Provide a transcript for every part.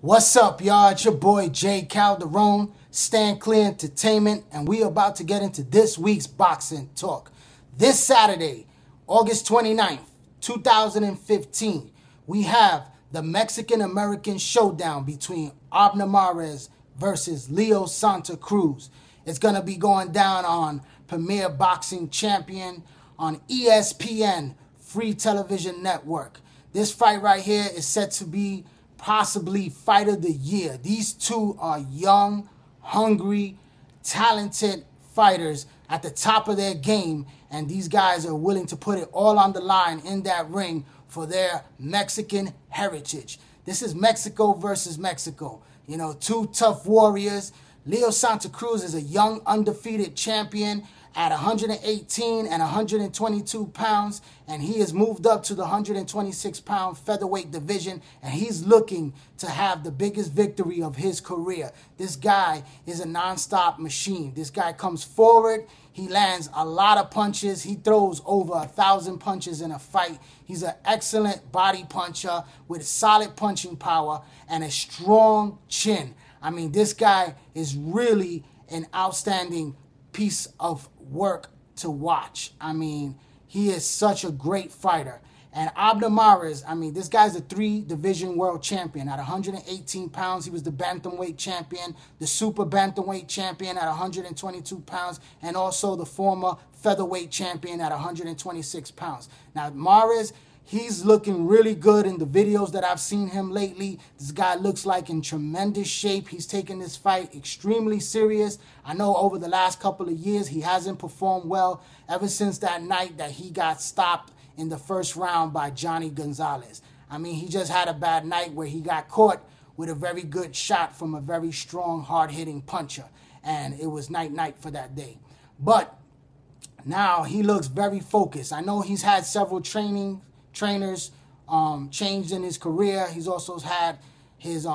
What's up, y'all? It's your boy Jay Calderon, Stand Clear Entertainment, and we about to get into this week's boxing talk. This Saturday, August 29th, 2015, we have the Mexican-American showdown between Abner versus Leo Santa Cruz. It's going to be going down on Premier Boxing Champion on ESPN, Free Television Network. This fight right here is set to be possibly fight of the year. These two are young, hungry, talented fighters at the top of their game, and these guys are willing to put it all on the line in that ring for their Mexican heritage. This is Mexico versus Mexico. You know, two tough warriors. Leo Santa Cruz is a young, undefeated champion at 118 and 122 pounds, and he has moved up to the 126-pound featherweight division, and he's looking to have the biggest victory of his career. This guy is a non-stop machine. This guy comes forward. He lands a lot of punches. He throws over 1,000 punches in a fight. He's an excellent body puncher with solid punching power and a strong chin. I mean, this guy is really an outstanding piece of work to watch. I mean, he is such a great fighter. And Abner, I mean, this guy's a 3-division world champion. At 118 pounds, he was the bantamweight champion, the super bantamweight champion at 122 pounds, and also the former featherweight champion at 126 pounds. Now, Mares, he's looking really good in the videos that I've seen him lately. This guy looks like in tremendous shape. He's taking this fight extremely serious. I know over the last couple of years he hasn't performed well ever since that night that he got stopped in the first round by Johnny Gonzalez. I mean, he just had a bad night where he got caught with a very good shot from a very strong, hard-hitting puncher. And it was night-night for that day. But now he looks very focused. I know he's had several trainers changed in his career. He's also had his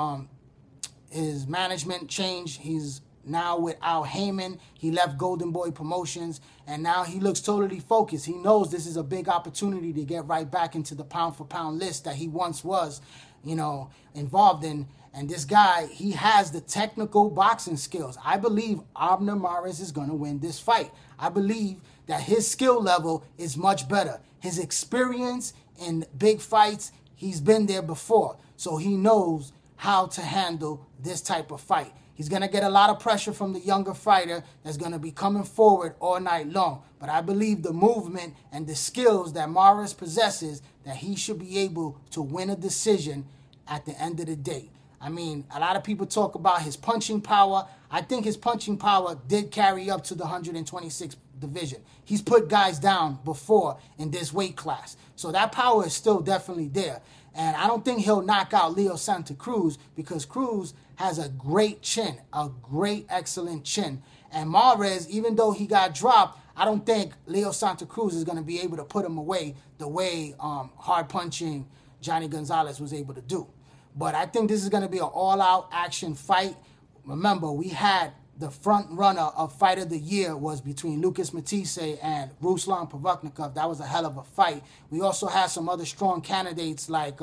management change. He's now with Haymon. He left Golden Boy Promotions, and now he looks totally focused. He knows this is a big opportunity to get right back into the pound-for-pound list that he once was, you know, involved in. And this guy, he has the technical boxing skills. I believe Abner Mares is going to win this fight. I believe that his skill level is much better. His experience in big fights, he's been there before, so he knows how to handle this type of fight. He's going to get a lot of pressure from the younger fighter that's going to be coming forward all night long. But I believe the movement and the skills that Mares possesses, that he should be able to win a decision at the end of the day. I mean, a lot of people talk about his punching power. I think his punching power did carry up to the 126 division. He's put guys down before in this weight class. So that power is still definitely there. And I don't think he'll knock out Leo Santa Cruz because Cruz has a great chin, a great, excellent chin. And Mares, even though he got dropped, I don't think Leo Santa Cruz is going to be able to put him away the way hard-punching Johnny Gonzalez was able to do. But I think this is going to be an all-out action fight. Remember, we had the front runner of Fight of the Year was between Lucas Matisse and Ruslan Provodnikov. That was a hell of a fight. We also had some other strong candidates like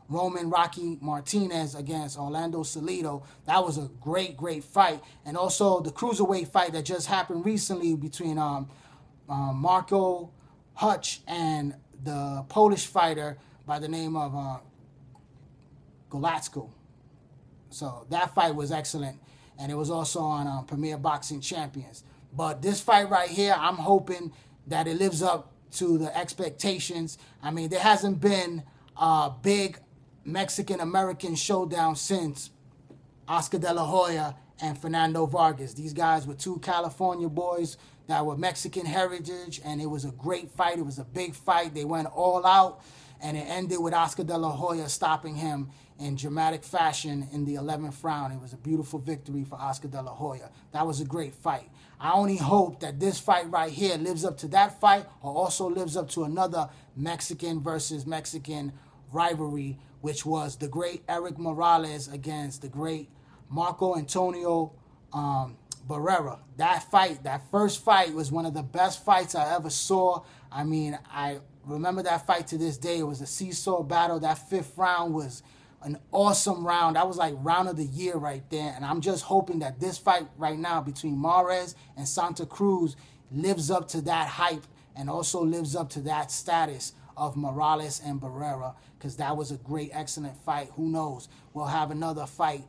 Roman Rocky Martinez against Orlando Salido. That was a great, great fight. And also the cruiserweight fight that just happened recently between Marco Hutch and the Polish fighter by the name of Golatsko. So that fight was excellent. And it was also on Premier Boxing Champions. But this fight right here, I'm hoping that it lives up to the expectations. I mean, there hasn't been a big Mexican-American showdown since Oscar De La Hoya and Fernando Vargas. These guys were two California boys that were Mexican heritage, and it was a great fight. It was a big fight. They went all out, and it ended with Oscar De La Hoya stopping him in dramatic fashion in the 11th round. It was a beautiful victory for Oscar De La Hoya. That was a great fight. I only hope that this fight right here lives up to that fight or also lives up to another Mexican versus Mexican rivalry, which was the great Erik Morales against the great Marco Antonio Barrera. That fight, that first fight, was one of the best fights I ever saw. I mean, I remember that fight to this day. It was a seesaw battle. That 5th round was an awesome round. That was like round of the year right there. And I'm just hoping that this fight right now between Mares and Santa Cruz lives up to that hype and also lives up to that status of Morales and Barrera, because that was a great, excellent fight. Who knows? We'll have another fight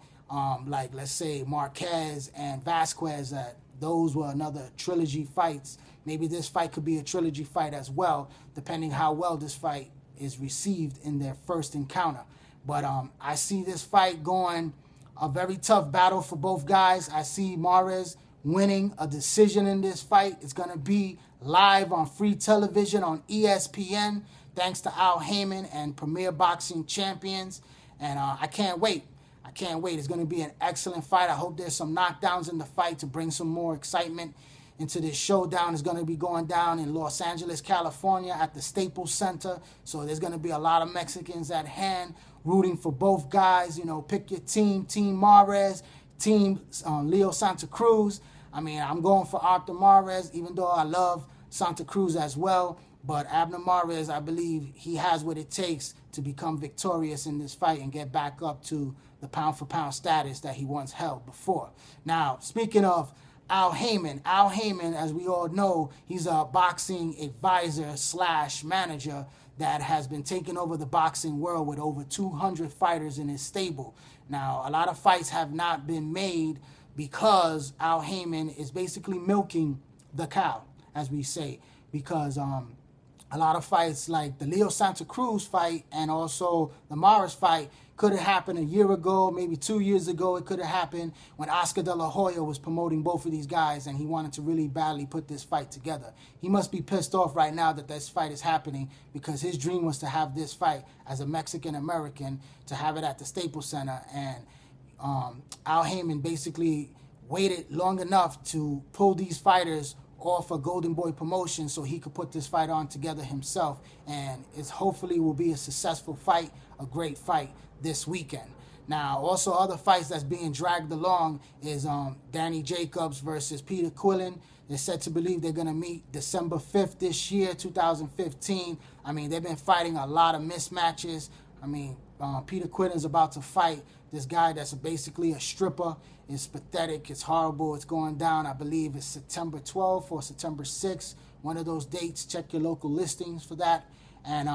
like, let's say, Marquez and Vasquez. Those were another trilogy fights. Maybe this fight could be a trilogy fight as well, depending how well this fight is received in their first encounter. But I see this fight going a very tough battle for both guys. I see Mares winning a decision in this fight. It's going to be live on free television on ESPN, thanks to Al Haymon and Premier Boxing Champions. And I can't wait. I can't wait. It's going to be an excellent fight. I hope there's some knockdowns in the fight to bring some more excitement into this showdown. It's going to be going down in Los Angeles, California at the Staples Center. So there's going to be a lot of Mexicans at hand rooting for both guys. You know, pick your team, Team Mares, Team Leo Santa Cruz. I mean, I'm going for Arthur Mares, even though I love Santa Cruz as well. But Abner Mares, I believe he has what it takes to become victorious in this fight and get back up to the pound-for-pound status that he once held before. Now, speaking of Al Haymon, as we all know, he's a boxing advisor / manager that has been taking over the boxing world with over 200 fighters in his stable. Now, a lot of fights have not been made because Al Haymon is basically milking the cow, as we say, because a lot of fights like the Leo Santa Cruz fight and also the Mares fight could have happened a year ago, maybe 2 years ago. It could have happened when Oscar De La Hoya was promoting both of these guys and he wanted to really badly put this fight together. He must be pissed off right now that this fight is happening, because his dream was to have this fight as a Mexican-American, to have it at the Staples Center. And Al Haymon basically waited long enough to pull these fighters off a Golden Boy promotion so he could put this fight on together himself. And it hopefully will be a successful fight, a great fight this weekend. Now, also other fights that's being dragged along is Danny Jacobs versus Peter Quillin. They're said to believe they're going to meet December 5th this year, 2015. I mean, they've been fighting a lot of mismatches. I mean, Peter Quillin's about to fight this guy that's basically a stripper. It's pathetic. It's horrible. It's going down, I believe it's September 12th or September 6th. One of those dates. Check your local listings for that. And,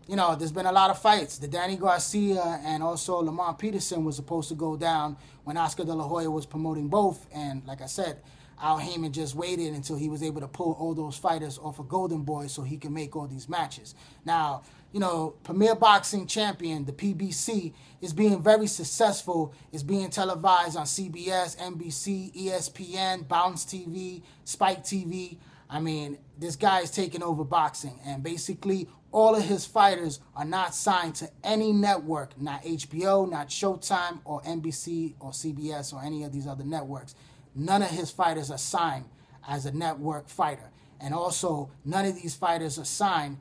you know, there's been a lot of fights. The Danny Garcia and also Lamont Peterson was supposed to go down when Oscar De La Hoya was promoting both. And like I said, Al Haymon just waited until he was able to pull all those fighters off of Golden Boy so he can make all these matches. Now, you know, Premier Boxing Champion, the PBC, is being very successful. It's being televised on CBS, NBC, ESPN, Bounce TV, Spike TV. I mean, this guy is taking over boxing. And basically, all of his fighters are not signed to any network, not HBO, not Showtime, or NBC, or CBS, or any of these other networks. None of his fighters are signed as a network fighter. And also, none of these fighters are signed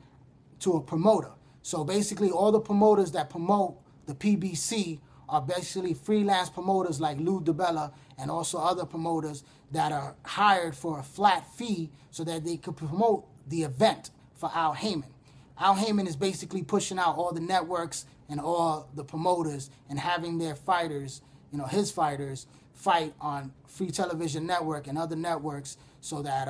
to a promoter. So basically, all the promoters that promote the PBC are basically freelance promoters like Lou DiBella and also other promoters that are hired for a flat fee so that they could promote the event for Al Haymon. Al Haymon is basically pushing out all the networks and all the promoters and having their fighters, you know, his fighters, fight on free television network and other networks so that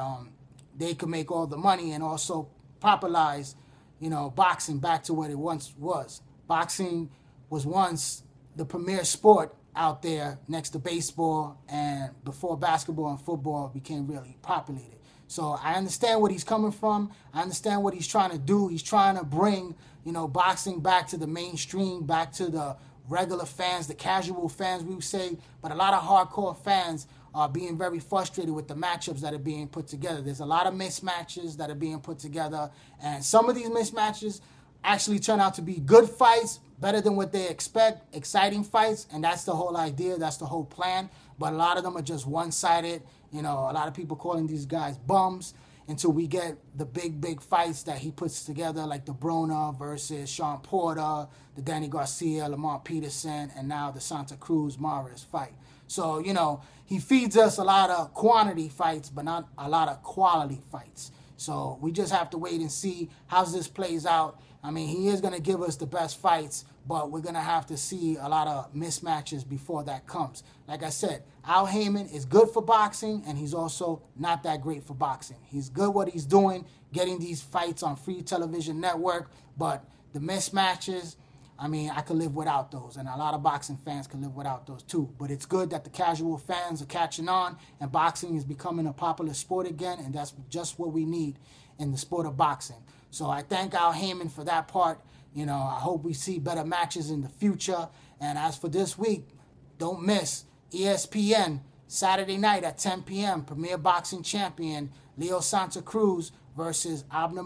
they could make all the money and also popularize, you know, boxing back to what it once was. Boxing was once the premier sport out there next to baseball, and before basketball and football became really populated. So I understand what he's coming from. I understand what he's trying to do. He's trying to bring, you know, boxing back to the mainstream, back to the regular fans, the casual fans, we would say. But a lot of hardcore fans are being very frustrated with the matchups that are being put together. There's a lot of mismatches that are being put together, and some of these mismatches actually turn out to be good fights, better than what they expect, exciting fights, and that's the whole idea, that's the whole plan. But a lot of them are just one-sided. You know, a lot of people calling these guys bums until we get the big fights that he puts together, like the Broner versus Sean Porter, the Danny Garcia, Lamont Peterson, and now the Santa Cruz Mares fight. So, you know, he feeds us a lot of quantity fights, but not a lot of quality fights. So we just have to wait and see how this plays out. I mean, he is going to give us the best fights, but we're going to have to see a lot of mismatches before that comes. Like I said, Al Haymon is good for boxing, and he's also not that great for boxing. He's good what he's doing, getting these fights on free television network, but the mismatches, I mean, I could live without those, and a lot of boxing fans could live without those too. But it's good that the casual fans are catching on, and boxing is becoming a popular sport again, and that's just what we need in the sport of boxing. So I thank Al Haymon for that part. You know, I hope we see better matches in the future. And as for this week, don't miss ESPN Saturday night at 10 p.m. Premier Boxing Champion Leo Santa Cruz versus Abner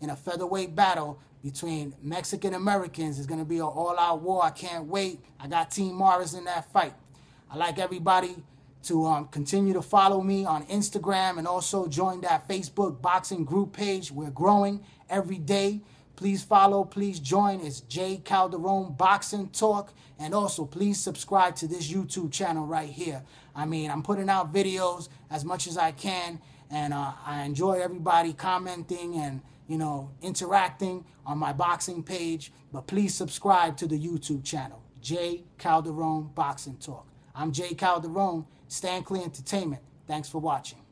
in a featherweight battle between Mexican Americans. It's going to be an all-out war. I can't wait. I got Team Morris in that fight. I like everybody to continue to follow me on Instagram and also join that Facebook boxing group page. We're growing every day. Please follow, please join. It's J. Calderon Boxing Talk. And also, please subscribe to this YouTube channel right here. I mean, I'm putting out videos as much as I can, and I enjoy everybody commenting and, you know, interacting on my boxing page. But please subscribe to the YouTube channel, J. Calderon Boxing Talk. I'm J. Calderon, Stan Clear Entertainment. Thanks for watching.